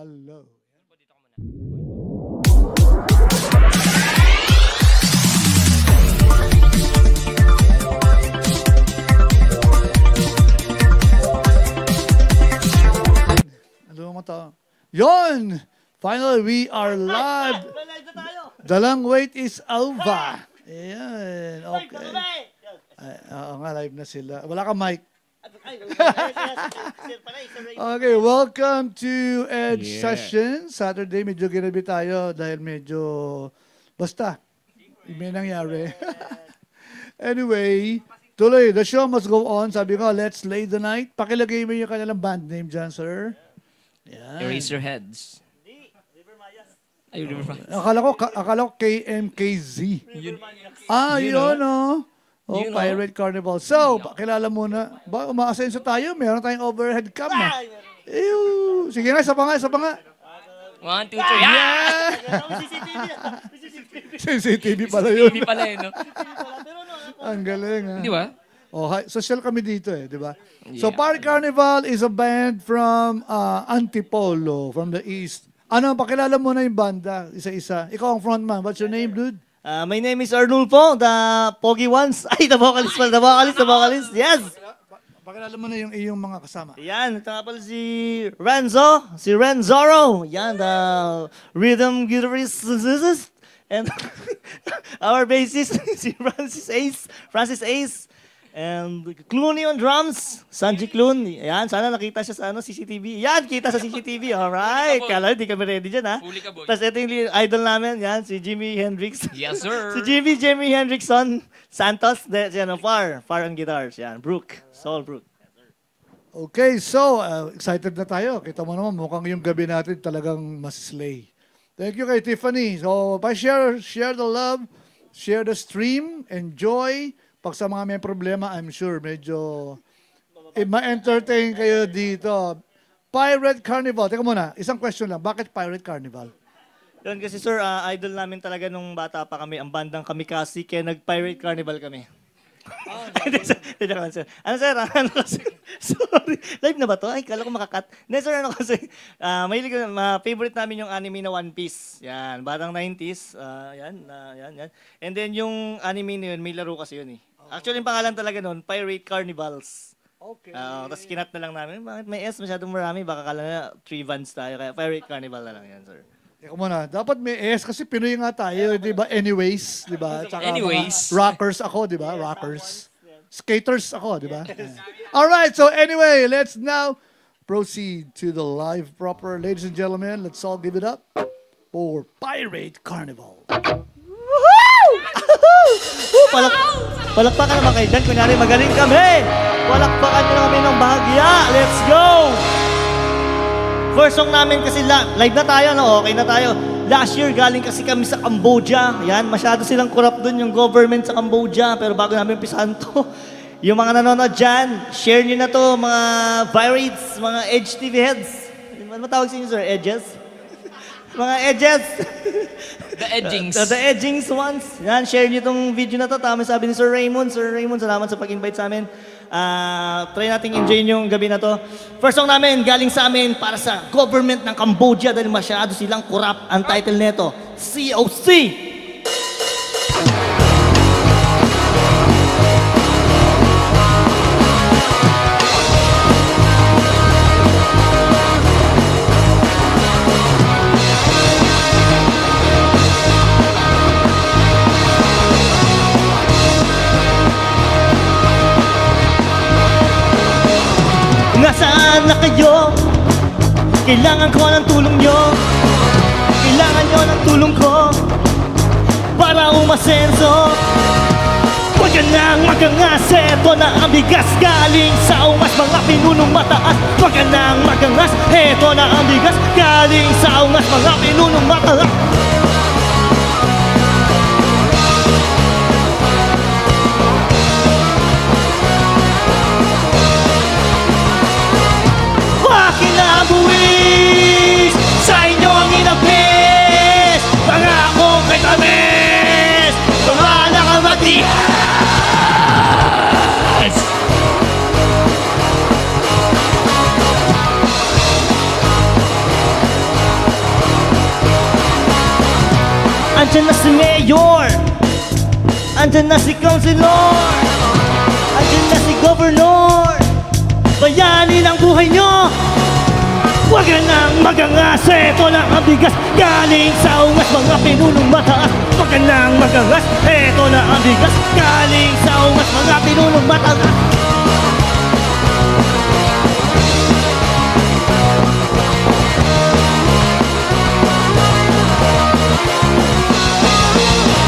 Hello. Ano mo to? Yon! Finally, we are live. Dalang wait is over. Ayan. Okay. Oo nga, live na sila. Wala ka mic. Okay, welcome to Edge Session. Saturday, medyo ginabi tayo dahil medyo basta. May nangyari. Anyway, tuloy, the show must go on. Sabi ko, let's lay the night. Pakilagay mo yung kanilang band name dyan, sir. Yan. Erase your heads. Ay, Akala ko KMKZ. Yun, oh. Oh, Pirate Carnival. So, pakilala muna. Ba, umaasenso tayo. Meron tayong overhead cam. Ew. Sige nga, isa pa nga. 1, 2, 3. Yeah! CCTV pala yun. CCTV pala yun, no? Ang galing, ha? Di ba? Oh, social kami dito, di ba? Yeah. So, Pirate Carnival is a band from Antipolo, from the East. Ano, pakilala mo na yung banda, isa-isa. Ikaw ang frontman. What's your name, dude? My name is Arnulfo, the Pogi Ones. Ay, the vocalist. Yes! Pakilala mo na yung iyong mga kasama. Yan, ito nga pala si Renzoro. Yan, the rhythm guitarist. And our bassist, si Francis Ace. And Clooney on drums, Sanji Clun. Yan, sana nakita siya sa CCTV. Yan, kita sa CCTV. Alright. Kala, di kami ready dyan, ha? Tapos ito yung idol namin, yan, si Jimi Hendrix. Yes, sir. Si Jimi Hendrixon Santos. Yan, Far on guitars. Yan, Brooke. Soul Brooke. Okay, so excited na tayo. Kita mo naman, mukhang yung gabi natin talagang mas slay. Thank you kay Tiffany. So, share the love, share the stream, enjoy. Pag sa mga may problema, I'm sure medyo ma-entertain kayo dito. Pirate Carnival. Teka muna, isang question lang. Bakit Pirate Carnival? Yun kasi sir, idol namin talaga nung bata pa kami, ang bandang Kamikasi, kaya nag-Pirate Carnival kami. Ano sir? Sorry. Live na ba to? Ay, kala ko makakat. Hindi sir, kasi, favorite namin yung anime na One Piece. Yan, batang 90s. Yan. And then yung anime na yun, may laro kasi yun eh. Actually, yung pangalan talaga nun, Pirate Carnivals. Okay. Tapos kinat na lang namin, bakit may S masyadong marami, baka kala na 3 Vans tayo, kaya Pirate Carnival na lang yan, sir. Teka muna, dapat may S kasi Pinoy nga tayo, di ba? Anyways, di ba? Anyways. Rockers ako, di ba? Rockers. Skaters ako, di ba? Alright, so anyway, let's now proceed to the live proper. Ladies and gentlemen, let's all give it up for Pirate Carnival. Palakpakan naman kayo dyan. Kunyari, magaling kami. Palakpakan nyo na kami ng bahagya. Let's go! First song namin kasi live na tayo, no? Okay na tayo. Last year, galing kasi kami sa Cambodia. Yan, masyado silang corrupt dun yung government sa Cambodia. Pero bago namin pisahan to, yung mga nanonood dyan, share nyo na to, mga Pirates, mga Edge TV heads. Ano matawag sa inyo, sir? Edges? Mga edges. The edgings. The edgings ones. Yan, share nyo itong video na to. Tama sabi ni Sir Raymond. Sir Raymond, salamat sa pag-invite sa amin. Try natin enjoy yung gabi na to. First song namin, galing sa amin para sa government ng Cambodia dahil masyado silang corrupt. Ang title nito, COC. Nasaan na kayo? Kailangan ko ng tulong nyo. Kailangan nyo ng tulong ko para umasenso. Huwag ka nang magangas. Eto na ang bigas galing sa umas mga pinunong mataas. Huwag ka nang magangas. Eto na ang bigas galing sa umas mga pinunong mataas. Kinabuwis sa inyo ang inapis. Pangako kay tamis, mga nakamatias. Andyan na si Mayor, andyan na si Councilor, andyan na si Governor. Bayanin ang buhay nyo. Huwag ka nang magangas, eto na ang bigas galing sa ungas, mga pinunong mataas. Huwag ka nang magangas, eto na ang bigas galing sa ungas, mga pinunong mataas.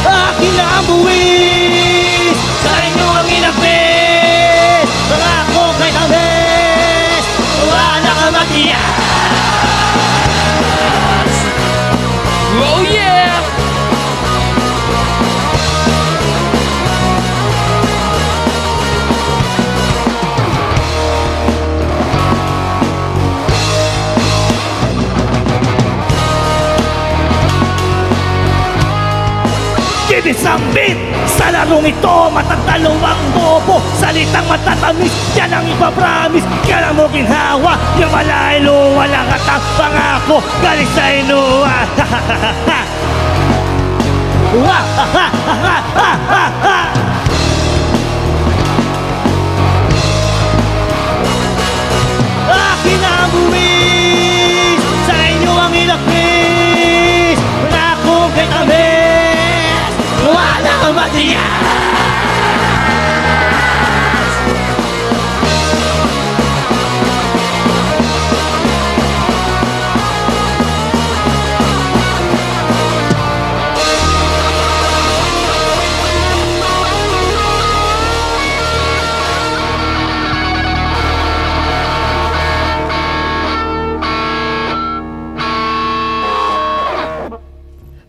Akin na ang buwis, sa inyo ang inapis. Pangako kay tamis, wala ka matiyas. Oh yeah! Give me some beat! Sa larong ito, matatalo ang bobo. Salitang matatamis, yan ang ipapromise. Kailan mo ginhawa, yung malaylo, walang atang pangako. Galing sa inuwa. Akin ang buwis, sa inyo ang ilakis. Pangako kay tamis, wala kang matiyas.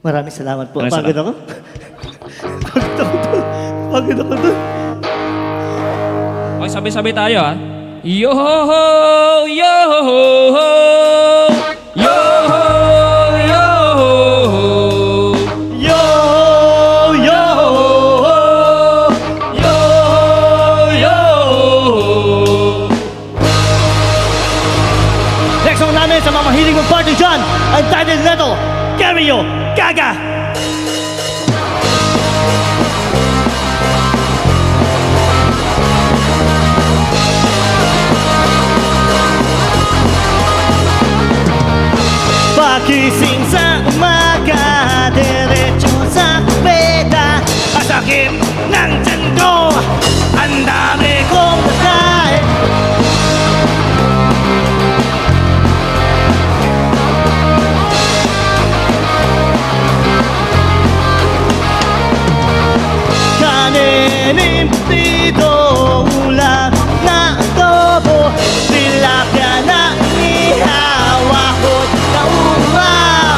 Maraming salamat po. Maraming Pagod ako. Pagod ako doon. Okay, sabay-sabay tayo ha. Yo-ho-ho! Yo-ho-ho! Yo-ho! Yo-ho-ho! Yo, yo, Yo! Yo! next song namin sa mga mahilig mong party dyan, ang title nito, Carrio Gaga. Pagising sa umaga, diretso sa peda. Ang sakit ng tiyan ko, ang dami kong nakain. Kanin impido, ulam na adobo, tilapia na ihaw, akot na umaw.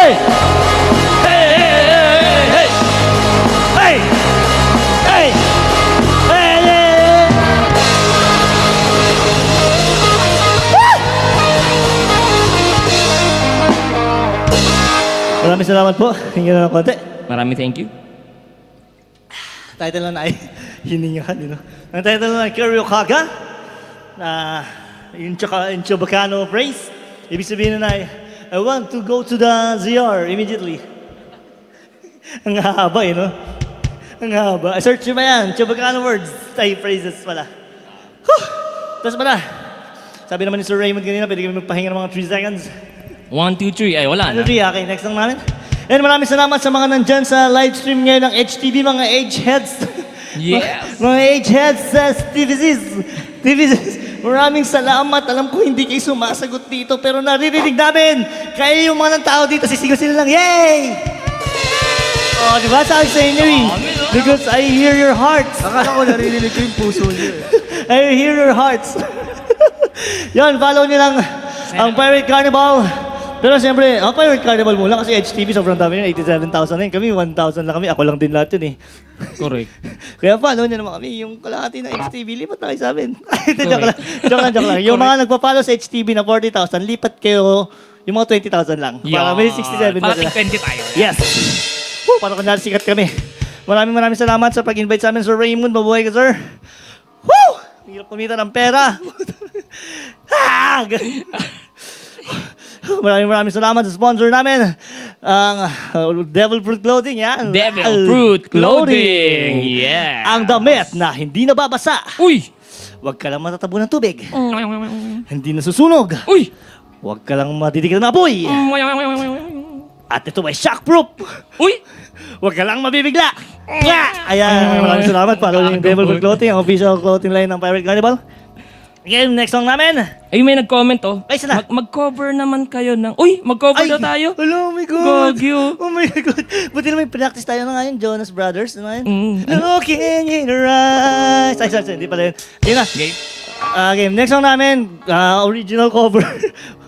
Hey! Hey! Hey! Hey! Hey! Hey! Hey! Maraming salamat po. Hingi na ng konti. Marami thank you. Title na ay hiningahan, you know. Ang title na ay Karyokaga. Yung Chobacano phrase. Ibig sabihin na ay, I want to go to the ZR immediately. Ang haba, you know. Ang haba. Search nyo ba yan? Chobacano words. Ay, phrases pala. Whew! Tapos pala. Sabi naman ni Sir Raymond kanina, pwede kami magpahinga ng mga 3 seconds. 1, 2, 3. Ay, wala na. 1, 2, 3. Okay, next lang namin. And maraming salamat sa mga nandyan sa live stream ngayon ng HTV, mga age heads. Yes. Mga age heads sa TVCs. Maraming salamat. Alam ko hindi kayo sumasagot dito, pero naririnig namin. Kaya yung mga ng tao dito, sisigaw sila lang, yay! Oh, di ba? Sabi sa inyo eh. Because I hear your hearts. Akala ko naririnig ko yung puso niyo eh. I hear your hearts. Yan, follow nyo lang ang Pirate Carnival. Pero siyempre, ang Pirate Carnival muna kasi HTV sobrang dami yun, 87,000 na yun. Kami, 1,000 lang kami. Ako lang din lahat yun eh. Correct. Kaya follow nyo naman kami. Yung kalahati ng HTV, lipat na kayo sa amin. Joke lang. Yung mga nagpa-follow sa HTV na 40,000, lipat kayo yung mga 20,000 lang. Para may 67 na Para sila. 20 tayo. Yes! Woo, para kunyari sikat kami. Maraming salamat sa pag-invite sa amin, Sir Raymond. Mabuhay ka, sir. Woo! Hirap kumita ng pera. Maraming salamat sa sponsor namin. Ang Devil Fruit Clothing, yan. Devil Fruit Clothing. Yeah. Ang damit na hindi nababasa. Uy! Huwag ka lang matatabo ng tubig. Hindi nasusunog. Uy! Huwag ka lang matitigil ng apoy. At ito ay shockproof. Uy! Huwag ka lang mabibigla. Ayan, maraming salamat. Follow yung Devil Fruit Clothing, ang official clothing line ng Pirate Carnival. Again, next song namin. Ay, may nag-comment oh. Ay, sana? Mag-cover naman kayo ng... Uy! Mag-cover na tayo. Hello, oh my God. Gagyo. Oh my God. Buti na may practice tayo na ngayon, Jonas Brothers. Ano ngayon? Mm. Looking in your eyes. Ay, sorry, hindi pala yun. Yun na. Okay. Game, next song namin, original cover.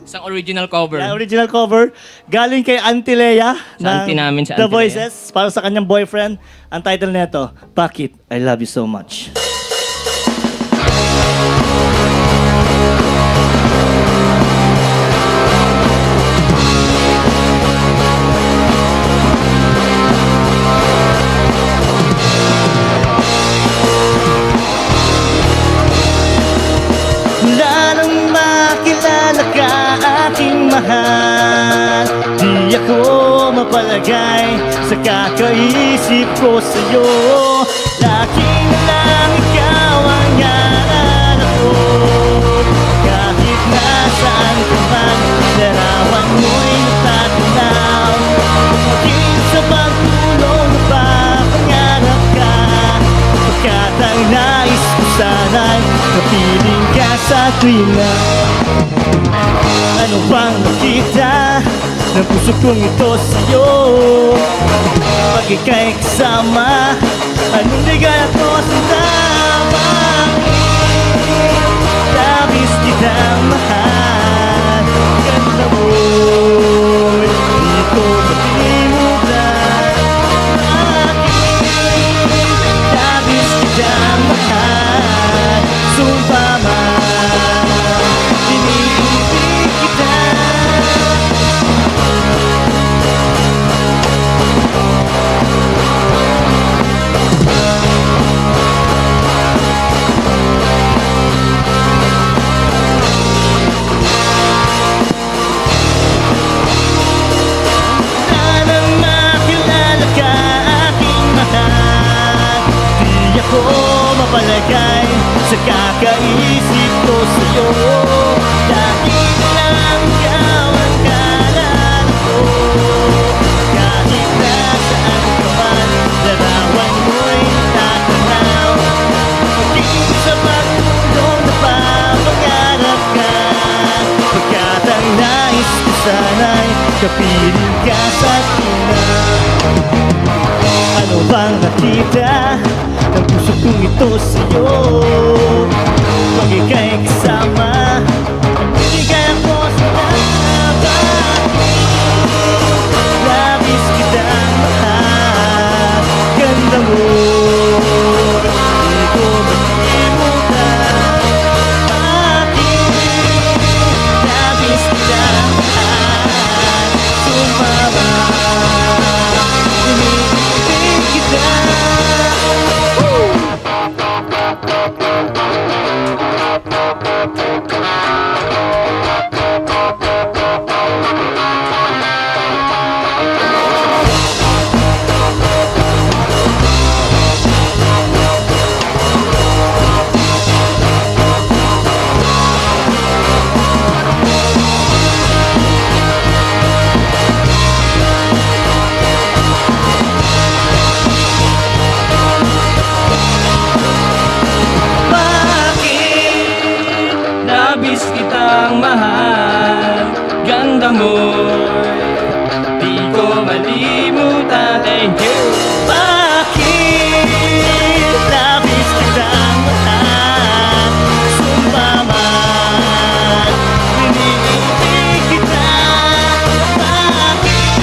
Isang original cover. Original cover. Galing kay Auntie Lea. Sa auntie namin, si The Auntie Lea. Voices. Para sa kanyang boyfriend. Ang title nito, Bakit I Love You So Much. Lalong makilala ka aking mahal. Di ako mapalagay sa kakaisip ko sa'yo. Lagi na lang ikaw ang naalala ko. Kahit nasaan ka man, larawan mo'y natatanaw. Maging sa pagtulong na papangarap ka. Pagkat ang nais ko sana'y kapiling ka sa tuwina. Ano bang nakita ng puso kong ito sa'yo? Pag ika'y kasama, anong ligaya ko sa lamang? Labis kitang mahal. Ganda mo'y di ko malimutan. Labis kitang mahal. Sumpa man, iniibig kita. Sanang makilala ka aking mahal. Di ako mapalagay sa kakaisip ko sa'yo. Lagi lang ikaw ang kaalala ko. Kahit nasaan ka man, larawan mo'y natatanaw. Maging sa pagtulong na papangarap ka. Pagkat ang nais ko sana'y kapiling ka sa tina. Ano bang nakita ng puso kong ito sa'yo? Pag ika'y kasama, hindi kaya ko sa labang. sumama. Iniibig kita. Nabis kitang mahal, ganda mo'y di ko malimutan. Thank you. Bakit labis kitang mahal, sumpaman, iniibig kita. Bakit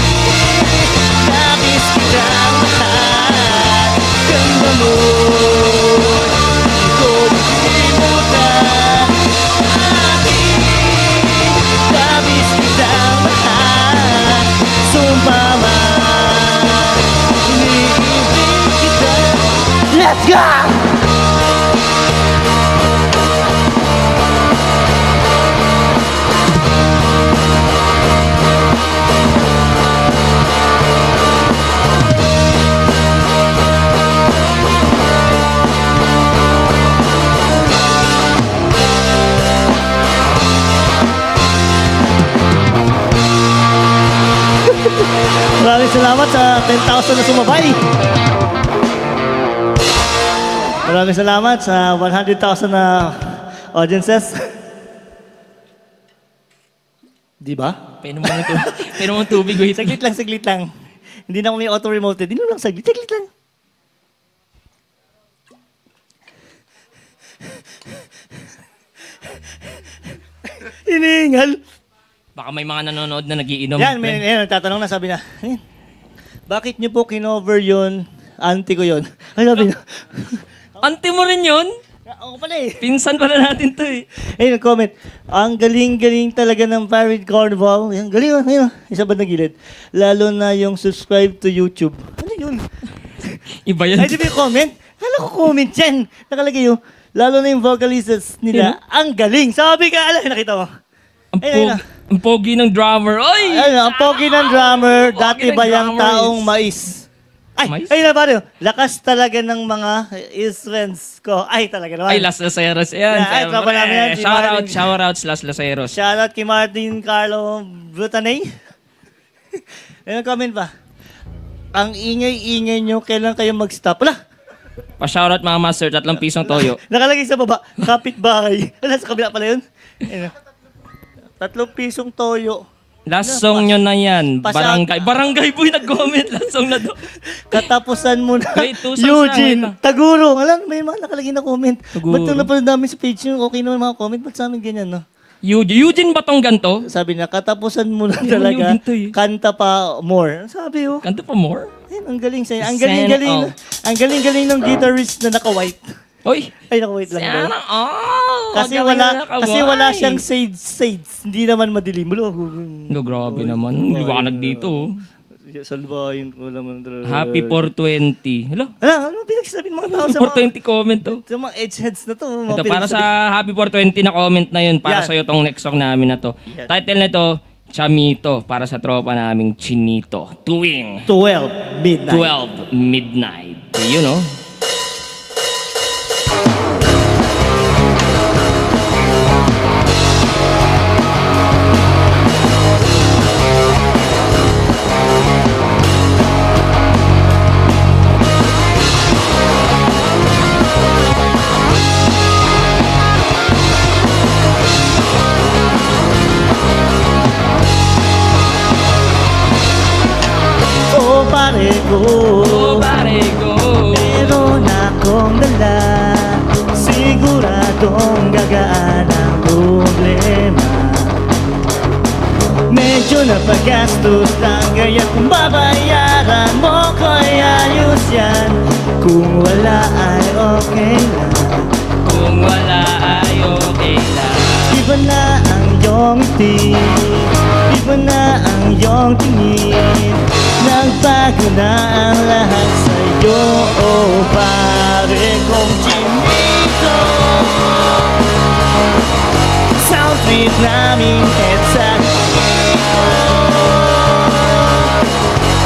labis kitang mahal, ganda mo, di ko malimutan. Labis kitang mahal, sumpaman, iniibig kita. Let's go! Maraming salamat sa 10,000 na sumabay. Maraming salamat sa 100,000 na audiences. Di ba? Painom mo ng tubig. Painom mo ng tubig. Wait. Saglit lang, saglit lang. Hindi na ako may auto-remote. Hindi lang saglit, saglit lang. Hiningal. Baka may mga nanonood na nagiinom. Yan, may nagtatanong na, sabi na, "Ayun, bakit niyo po kinover yun? Auntie ko yun." Ay, sabi na, Auntie mo rin yun? ako pala eh. Pinsan pala natin to eh. Ayun, nag-comment, ang galing-galing talaga ng Parade Carnival. Yan, galing oh, ayun, isa ba na gilid? Lalo na yung subscribe to YouTube. Ano yun? Iba yan. Ay, di ba yung comment? Hala ko comment yan. Nakalagay yung, lalo na yung vocalists nila, ang galing. Sabi ka, ala, nakita mo. Ang, Ayun, ayun. ang pogi ng drummer. Oy! Ayun, ang pogi ng drummer, Pogi dati ng bayang drummer taong is- mais. Ay, Mais? ayun na pare, lakas talaga ng mga friends ko. Ay, talaga naman. Ay, Las Laceros. Yan, Yeah, ay, siyempre. tropa namin yan, si Martin. Shoutouts, Las Laceros. Shoutout kay Martin Carlo Brutanay. Ayun, comment pa. Ang ingay-ingay nyo, kailan kayo mag-stop? Wala, Pa-shoutout mga master, 3 pisong toyo. nakalagay sa baba, kapitbahay. Wala, sa kabila pala yun. Ayun, 3 pisong toyo. Last song nyo na yan. Pa-shout- Barangay. Barangay boy nag-comment. Last song na to. Katapusan mo na. Wait, 2 songs lang, Eugene, wait lang. Taguro. Alam, may mga nakalagay na comment. Taguro. Ba't nung napanood namin sa page yung okay naman mga comment? Ba't sa amin ganyan, no? Eugene ba tong ganto? Sabi niya, katapusan mo na Hindi naman talaga. Eugene to eh. Kanta pa more. Sabi, oh. Kanto pa more? Ayun, ang galing sa'yo. Ang Sana galing-galing. all. Ang galing-galing ng guitarist na naka-white. Oy! Ay, naka-white lang daw. Sana all! Kasi wala siyang shades. Hindi naman madilim. No, grabe naman. Liwanag dito. oh. Salbahin ko naman talaga. Happy 420. Hello? Ano pinagsasabi ng mga tao sa mga, 420 comment to. sa mga edgeheads na to? Ito, para sa Happy 420 na comment na yun, para Yan. sa'yo tong next song namin na to. Yan. Title nito, Chamito, para sa tropa naming Chinito. Tuwing 12 midnight. 12 midnight. You know? Oh, pare ko. Oh, pare ko. Meron akong dala. Siguradong gagaan ang problema. Medyo napagastos lang, kaya kung babayaran mo ko'y ayos yan. Kung wala ay okay lang. Kung wala ay okay lang. Iba na ang iyong ngiti. Iba na ang iyong tingin, nagbago na ang lahat sa'yo. Oh, pare kong chinito, sound trip namin headset.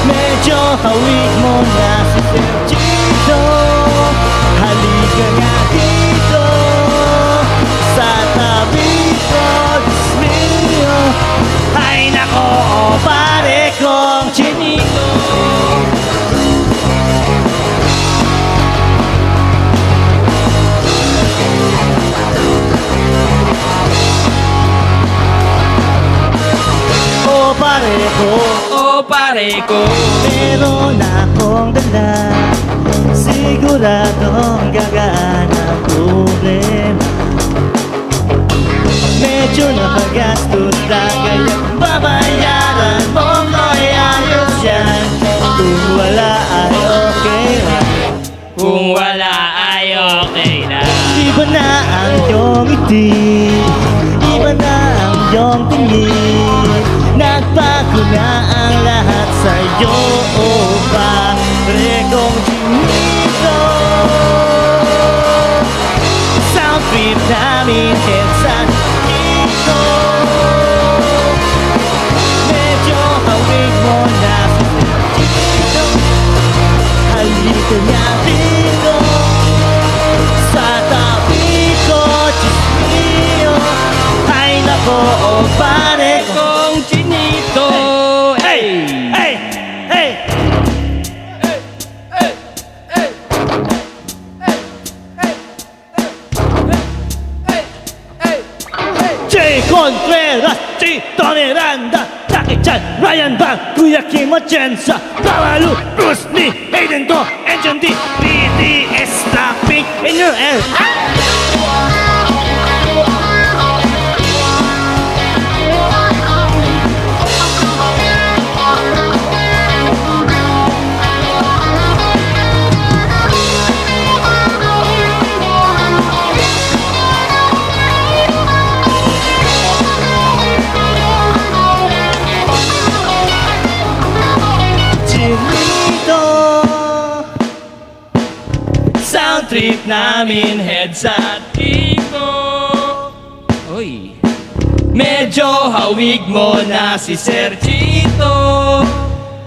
Medyo hawig mo na si Sergito, halika nga dito sa tabi ko, Diyos mio. Ay nako, pare kong chinito. Oh, pare ko, Oh, pare ko. meron akong dala, siguradong gagaan ang problema. Medyo nakagastos na kaya babayaran mo ko'y ayos yan. Kung wala ay okay lang, Kung wala ay okay na. iba na ang iyong ngiti, iba na ang iyong tingin, nagbago na ang lahat sa'yo. Oh, pare kong chinito, sound trip namin headset dito. Medyo hawig mo na si Sergito, halika nga dito sa tabi ko, Diyos mio. Ay nako, oh, pare ko. Kong chinito. Hey! Hey! Hey! Jay Contreras, Tito Miranda, Jackie Chan, Ryan Bang, Kuya Kim Atienza, Babalu, Bruce Lee, Aiden To, Agent D, BTS, Blackpink, in your air. Chinito, sound trip namin headset dito. Oy. Medyo hawig mo na si Sergito,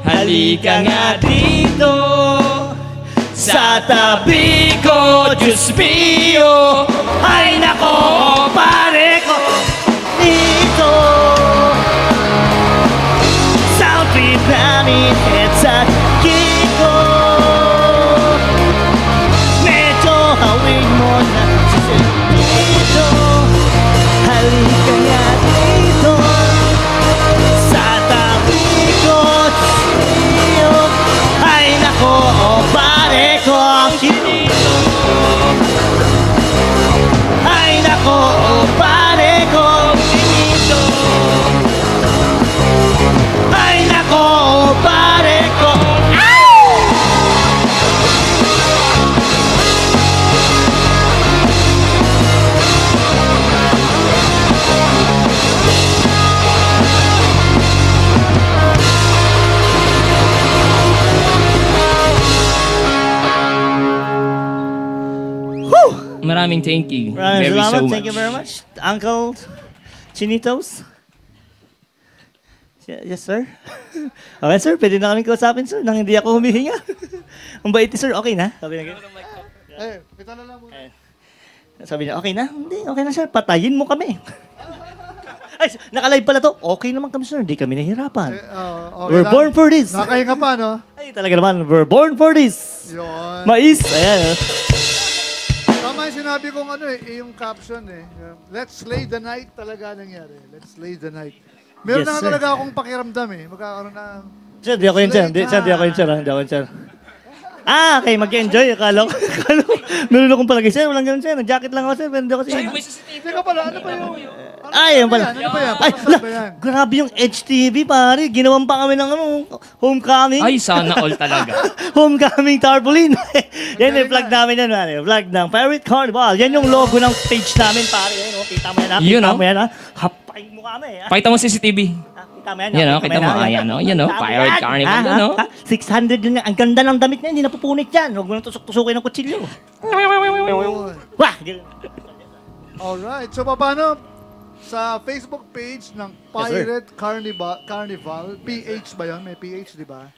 halika nga dito sa tabi ko, Diyos mio. Ay nako, pare ko dito, sound trip namin headset Kiko. Medyo hawig mo na si Sergito, halika nga dito sa tabi ko, Diyos mio. Ay nako, pare ko ang chinito. Ay nako, pare ko ang chinito. Ay nako, pare ko. Maraming thank you. Maraming Very salamat. so Thank you very much. Uncle Chinitos. Yes, sir. Okay, sir. Pwede na kami kausapin, sir, nang hindi ako humihinga. Ang bait ni sir. Okay na? Sabi niya, Ito na lang muna. sabi niya, okay na? Hindi, okay na, sir. Patayin mo kami. Ay, naka-live pala to. Okay naman kami, sir. Hindi kami nahihirapan. Okay We're lang. born for this. Nakahinga pa, no? Ay, talaga naman. We're born for this. Yun. Mais. Ayan. Tama yung sinabi kong ano yung caption eh. Let's slay the night talaga nangyari. Let's slay the night. Meron Yes, na sir. talaga akong pakiramdam eh. Magkakaroon na... Sir, di ako yun, sir. Di ako yun, sir. Hindi ako yun, sir. Ah, okay. Mag-enjoy. Akala ko. Meron akong palagay, sir. Walang ganun, sir. Nag-jacket lang ako, sir. Pero hindi ako, sir. Teka pala, ano ba yung... Ay, yan pala. Ano ba yan? Ay, Ano ba yan? grabe yung HTV, pare. Ginawan pa kami ng ano, homecoming. Ay, sana all talaga. Homecoming tarpaulin. Yan yung vlog namin yan, pare. Vlog ng Pirate Carnival. Yan yung logo ng page namin, pare. Yan, oh. Kita mo yan, ha? Yun, Kita oh. mo yan, ha? Hapain mo kami, ha? Pakita mo CCTV. Tama yan. Yan o, kita mo. Ayan o, yan o. Pirate Carnival yan o. 600 yun nga. Ang ganda ng damit niya, hindi napupunit yan. Huwag mo nang tusok-tusukin ng kutsilyo. Wah! Alright, so paano sa Facebook page ng Pirate Carnival, PH ba yun? May PH, di ba?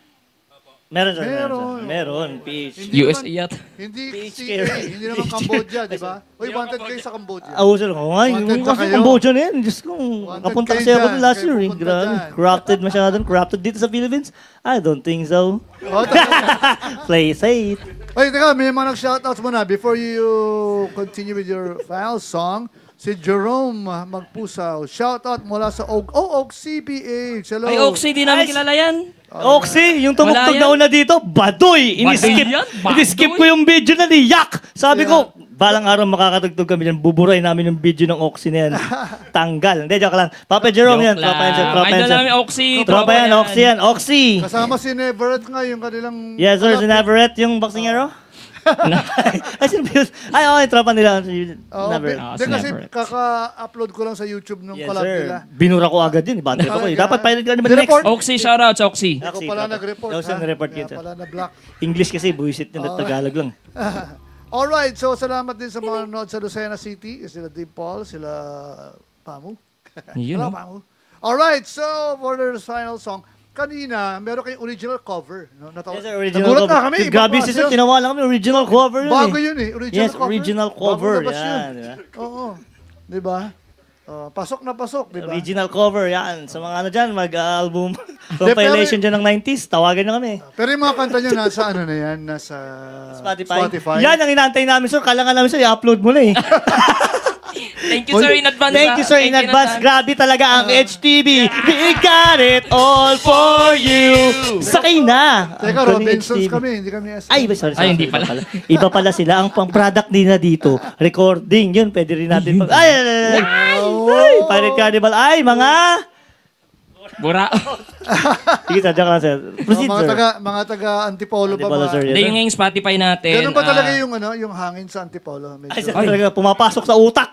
Meron, sir. Meron. Meron, PH. Hindi USA naman- yat. Hindi PH CA, kayo. hindi naman Cambodia, di ba? Uy, wanted kayo sa Cambodia. Sir. Ay, Wanted yung na kasi kayo. Cambodia na yan. Diyos ko, Wanted kapunta kayo kasi ako dyan. last Kayo year. pupunta Grabe. dyan. Corrupted masyadong. Corrupted dito sa Philippines? I don't think so. Oh, talaga. Play safe. Oy, teka, may mga nag-shoutouts muna. Before you continue with your final song, si Jerome Magpusaw. Shoutout mula sa Oak CPH. Hello. Ay, Oxy, di namin kilala yan. Oxy, yung tumugtog Wala yan. na una dito, Badoy! Iniskip, Badoy yan? Badoy? iniskip ko yung video na ni Yak! Sabi ko, balang araw makakatugtog kami yan, buburay namin yung video ng Oxy na yan. Tanggal. Hindi, joke lang. Papa Jerome yan. Joke Tropa yan, sir. lang. Tropa yan, Idol sir. namin, Oxy. Tropa yan, Oxy yan. Oxy! Kasama si Neverett nga, yung kanilang... Yes, sir. Si Navarrete, yung boxing hero? Ay, sino ba yun? Ay, okay, tropa nila. Si Oh, Navarrete. Ah, Hindi si kasi Neverett. kaka-upload ko lang sa YouTube nung Yes, collab nila. sir. Binura ko agad yun. Bad trip ako eh. Dapat pilot ka naman next. Nireport. Oxy, shoutout sa Oxy. Ako Oxy, pala tropa. nag-report, Daw siya ha? nag-report Kaya yun, sir. pala na-block. English kasi, buisit yun. Tagalog lang. Alright, so salamat din sa mga nanood sa Lucena City. Sila Dave Paul, sila Pamu. Yun, Hello, no? Pamu. Alright, so for the final song, kanina, meron kayong original cover. No? Yes, sir. Original Nagulat cover. na kami. ibang Grabe klase si sir. yun. Tinawa lang kami. Original cover yun Bago eh. yun eh. Original Yes, cover. original Bagong cover. labas yun. Yan. Diba? Oo. Di ba? Pasok na pasok, di ba? Original cover. Yan. Sa mga ano dyan, mag-album pero- compilation dyan ng 90s. Tawagan nyo kami. Pero yung mga kanta niya nasa ano na yan, nasa Spotify. Yan ang inaantay namin, sir. Kala nga namin, sir, i-upload mo na eh. Thank you, sir, in advance. Thank you, sir, in advance. Grabe talaga ang HTV. We got it all for you. Sakay na. Teka, Ang galing Robinsons HTV. kami, hindi kami SM. Ay, sorry. Ay, hindi Iba pala. Iba pala sila. Ang pang-product nila dito, recording. Yun, pwede rin natin. Ay! Pirate Carnival. Ay, mga... Bura. Sige, sir, joke lang, sir. Proceed, mga sir. taga Antipolo pa Antipolo, ba? sir. Hindi, yung ngayong Spotify natin. Ganun ba talaga ah, yung ano, yung hangin sa Antipolo? Ay, sir, Medyo talaga, pumapasok sa utak.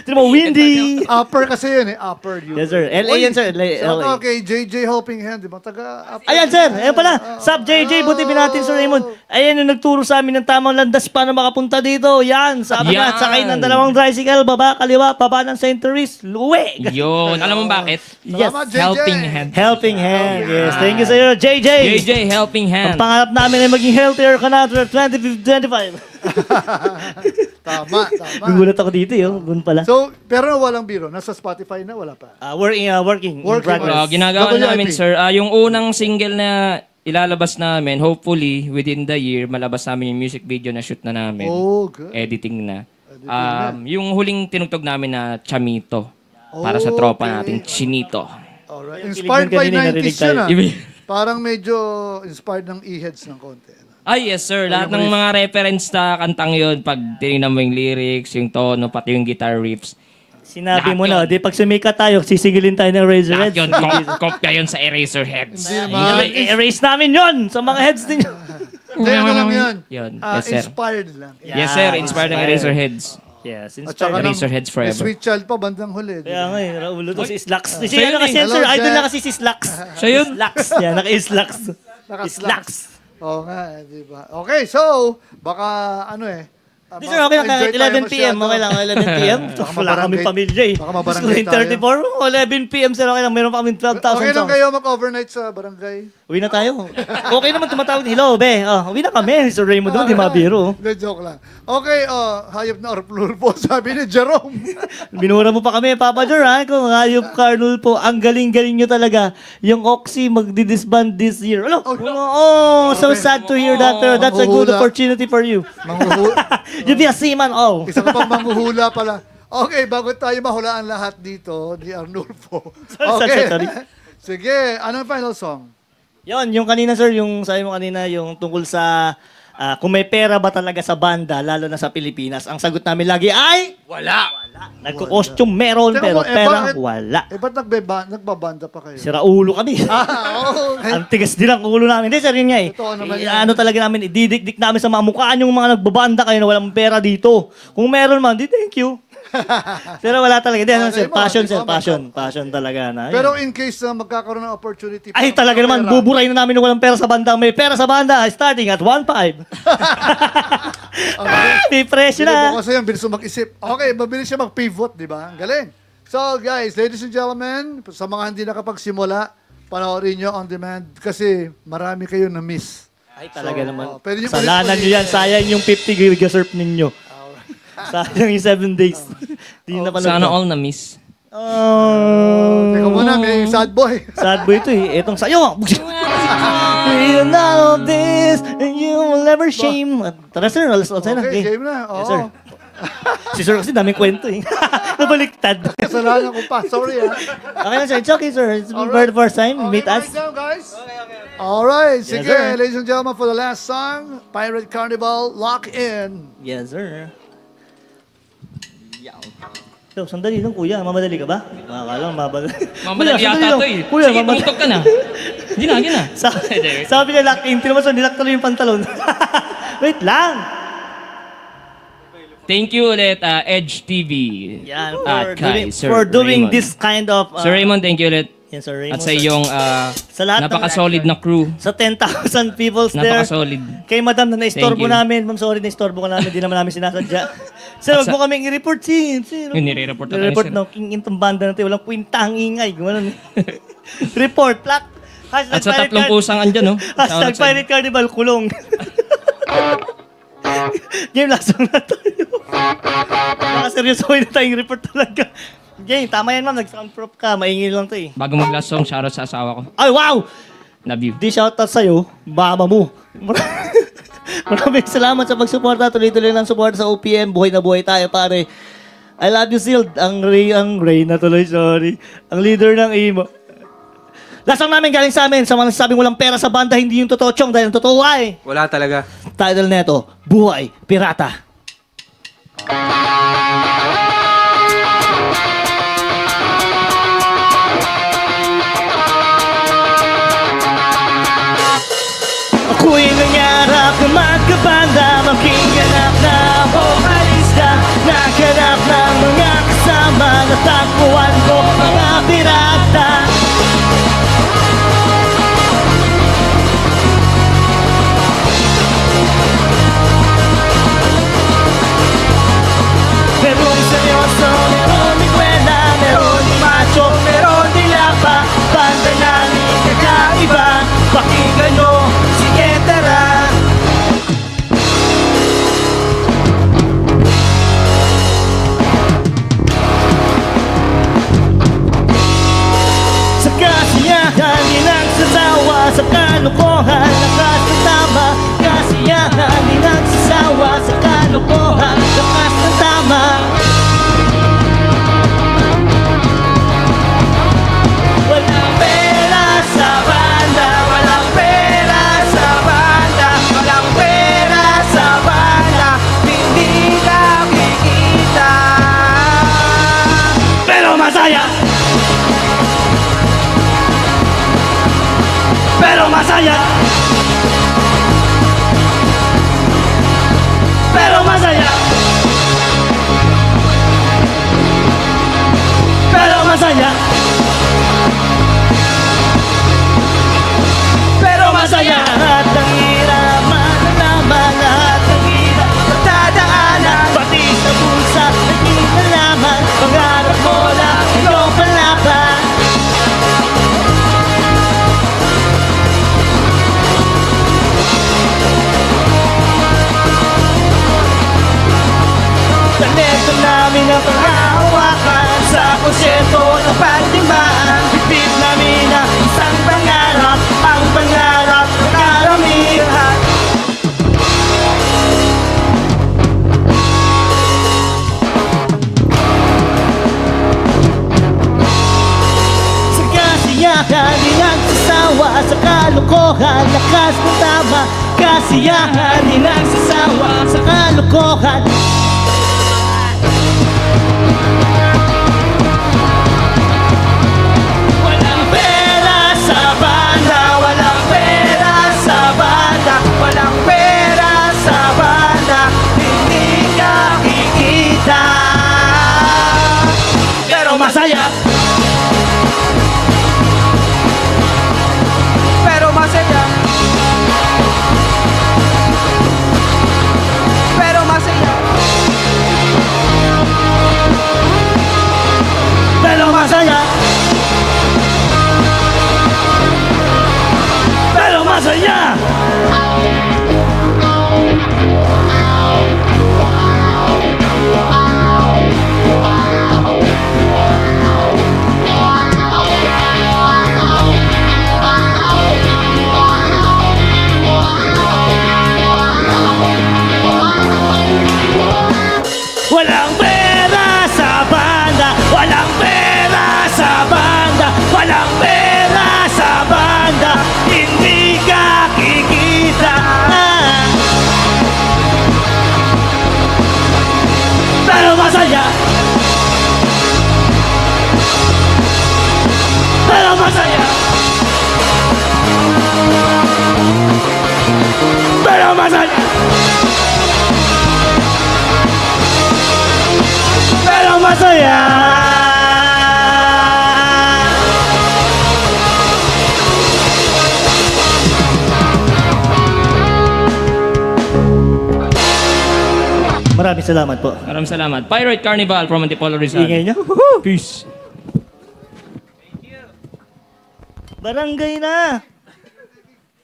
Tignan mo, windy. upper kasi yun eh, upper yun. Yes, sir. LA yan, sir. LA. Shout out kay JJ Helping Hand, di ba? Taga upper. Ayan, sir. Ayan pala. Sub JJ, buti natin, Sir Raymond. Ayan yung nagturo sa amin ng tamang landas paano makapunta dito. Yan. Sabi nga, Yan. sakay ng dalawang tricycle, baba, kaliwa, baba ng St. Therese, luwi. Yun. Alam mo bakit? Yes. Salamat, JJ. Helping hand. Helping hand. Yes. Thank you, sir. JJ. JJ, helping Ang hand. pangarap namin ay maging healthier ka na 2025. Tama, tama. Gugulat ako dito, yun. Gun pala. So, pero walang biro. Nasa Spotify na, wala pa. Working. In Working. progress. Ginagawa WIP. namin, sir. Yung unang single na ilalabas namin, hopefully, within the year, malabas namin yung music video na shoot na namin. Oh, good. Editing na. Editing Yung huling tinugtog namin na Chamito. Para sa tropa Okay. nating Chinito. Alright. Yung Inspired kilig by nun kanina, narinig 90s yun tayo. ah. Parang medyo inspired ng e-heads ng konti. Ay, yes, sir. Lahat ng mga reference na kantang yun, pag tinignan mo yung lyrics, yung tono, pati yung guitar riffs, Sinabi Lahat mo na, yun. di pag sumikat tayo, sisingilin tayo ng lahat Razorheads. yun, kopya yun sa Eraserheads. Hindi naman. I-erase namin yon sa mga heads ninyo. Hindi, ano lang yun? Yun. Yes, sir. Inspired lang. Yes, sir. Inspired ng Eraserheads. Yes, At saka inspired. Eraserheads May forever. Sweet Child pa, bandang huli. di Kaya ba? nga eh, Raulo to si Slacks. Si Siya ano yun kasi eh. yan, sir, Hello, idol Jack. na kasi si Slacks. Siya yun. Slacks. Yan, naka-Slacks. Naka-slacks. Oo nga, di ba? Okay, so, baka ano eh. Di sir, okay lang, kahit 11 p.m. Okay lang, 11 p.m. Wala kaming pamilya eh. Baka mabarangay 34, 11 p.m. sir, okay lang, meron pa kaming 12,000 Okay lang songs. kayo mag-overnight sa barangay? Uwi na tayo. Okay naman tumatawag. Hello, be. Oh, uwi na kami. Sir Raymond doon, di mabiro. Hindi, joke lang. Okay, hayop na Arplulpo, sabi ni Jerome. Binura mo pa kami, Papa Jor, ha? Kung hayop Carnul po, ang galing-galing nyo talaga. Yung Oxy magdi-disband this year. Ano? Oh, so sad to hear that, pero that's a good Manghuhula. opportunity for you. You be a seaman, oh. Isa ka pang manghuhula pala. Okay, bago tayo mahulaan lahat dito, di Arnulfo. Okay. Sorry. Sige, anong final song? Yon, yung kanina, sir, yung sabi mo kanina, yung tungkol sa kung may pera ba talaga sa banda, lalo na sa Pilipinas, ang sagot namin lagi ay, wala. Nagko-costume meron, Teka pero mo, pera, bakit- wala. ba't nagbabanda pa kayo? Sira ulo kami. Okay. Ang tigas din ang ulo namin. Hindi, sir, yun nga eh. Totoo naman yan. Ano talaga namin, ididikdik namin sa mga mukhaan yung mga nagbabanda kayo na walang pera dito. Kung meron man, di thank you. Pero wala talaga. Hindi, ano, Okay sir, mo, passion, di sir, ba, passion. Passion talaga na. Pero in case na magkakaroon ng opportunity. Ay, para talaga naman, magkapera, buburay na namin ng walang pera sa banda. May pera sa banda, starting at 1.5. May presyo Sino na. po kasi yung bilis mo mag-isip. Okay, mabilis siya mag-pivot, di ba? Ang galing. So guys, ladies and gentlemen, sa mga hindi nakapagsimula, panoorin nyo on demand kasi marami kayo na miss. Ay, talaga naman. pwede niyo Salanan nyo yan. Sayang yung 50 gigasurf ninyo. Sayang yung 7 days. Di na Sana all na miss. Oh. Teka muna, may sad boy. Sad boy ito eh. Etong sayo. We know this and you will never shame. Tara sir, alas na. Okay, game na. Oo. Yes, sir. Si sir kasi daming kwento eh. Nabaliktad. Kasalanan ko pa. Sorry ha. Okay na sir. It's okay sir. It's Alright. the first time. Okay, Meet us. write down, guys. Alright, Yes, sige, sir. ladies and gentlemen, for the last song, Pirate Carnival, Lock In. Yes sir. So, sandali lang kuya. Mamadali ka ba? Makakala, mamadali. Mamadali Kuya, sandali yata lang. to eh. Kuya, Sige, mamadali. tumutok ka na. Gina. Sabi niya lock in. Tinaman sa nilak tuloy yung pantalon. Wait lang. Thank you ulit, Edge TV. Yan, At kay Sir for doing Raymond. this kind of... Sir Raymond, thank you ulit. Yan, Sir Raymond. At sa iyong Sa lahat ng- napaka-solid na crew. Sa 10,000 peoples there. Napaka-solid. Kay madam na na-istorbo Thank you. namin. Ma'am, sorry na-istorbo ka namin. Hindi naman namin sinasadya. Sir, wag mo kaming i-report, sir. Yung nire-report na tayo, I-report sir. na. King itong banda natin. Walang kwintang ingay. Gumanon. Report, plak. At sa tatlong pusang andyan, no? Hashtag Pirate Carnival, kulong. Game, lasang na tayo. Nakaseryosoy na tayong report talaga. Game, tama yan ma'am. Nag-soundproof ka. Maingay lang to eh. Bago mag-last song, shoutout sa asawa ko. Ay, wow! Love you. Di shoutout sa'yo, mama mo. Maraming salamat sa pagsuporta. Tuloy-tuloy ng suporta sa OPM. Buhay na buhay tayo, pare. I love you, Sild. Ang Ray na tuloy, sorry. Ang leader ng imo. Lasang namin galing sa amin. Sa mga nagsasabing walang pera sa banda, hindi yung totoo, Chong. Dahil ang totoo ay... Wala talaga. Title neto, Buhay Pirata. Ako'y nangarap na magkabanda, maging ganap na vocalista. Naghanap ng mga kasama, natagpuan ko mga pirata. Merong seryoso, merong ikwela, merong macho, merong dilapa. Banda namin kakaiba, pakinggan nyo, sige tara. Sa kasiyahan, di nagsasawa, sa kalokohan, lakas ng tama. Kasiyahan, di nagsasawa, sa kalokohan, lakas ng tama. Walang pera sa banda, walang pera sa banda, walang pera sa banda, hindi nakikita. Pero masaya! Pero masaya! Pero masaya! Pero masaya! Pero masaya! Lahat ng hirap, malalaman, lahat ng hirap, matadaanan, pati sa bulsa, naging nalaman, pangarap mo lang, ikaw palaban. Talento namin ang panghahawakan sa konsyerto ng pandimbaan. Bibig namin ang isang pangarap, ang pangarap ng karamihan. Sa kasiyahan, di nagsasawa, sa kalokohan, lakas ng tama. Kasiyahan, di nagsasawa, sa kalokohan. Walang pera sa banda, walang pera sa banda, walang pera sa banda, hindi ka kikita. maraming salamat po. Maraming salamat. Pirate Carnival from Antipolo Rizal. Ingay niyo. Peace. Barangay na!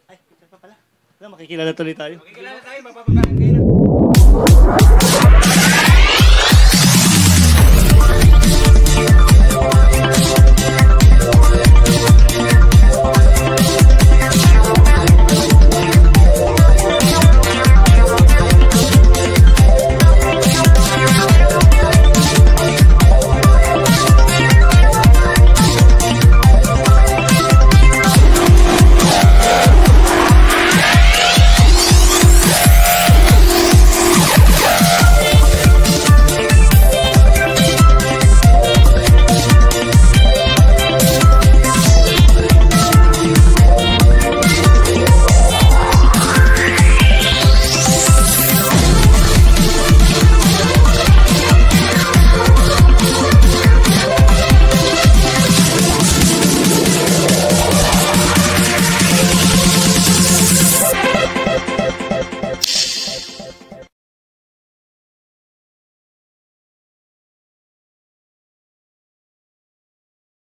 Ay, ito pa pala. Makikilala tuloy tayo. Makikilala tayo, mapapabarangay na.